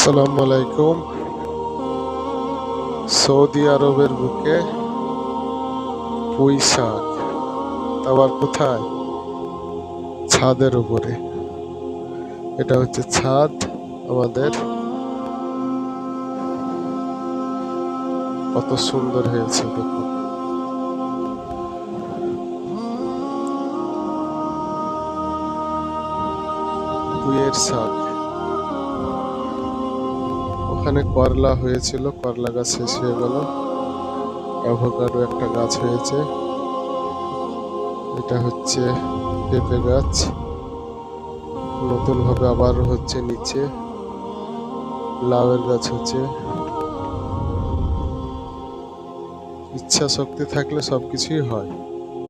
আসসালামু আলাইকুম। সৌদি আরবের বুকে পুঁই শাক, আবার কোথায়? ছাদের উপরে। এটা হচ্ছে ছাদ আমাদের। কত সুন্দর হয়েছে দেখুন। পুঁইয়ের শাক। ওখানে করলা হয়েছিল, করলা গাছ শেষ হয়ে গেল। অ্যাভোকাডো একটা গাছ হয়েছে। এটা হচ্ছে পেঁপে গাছ, নতুন ভাবে আবার হচ্ছে নিচে। লাউয়ের গাছ হচ্ছে। ইচ্ছা শক্তি থাকলে সবকিছুই হয়।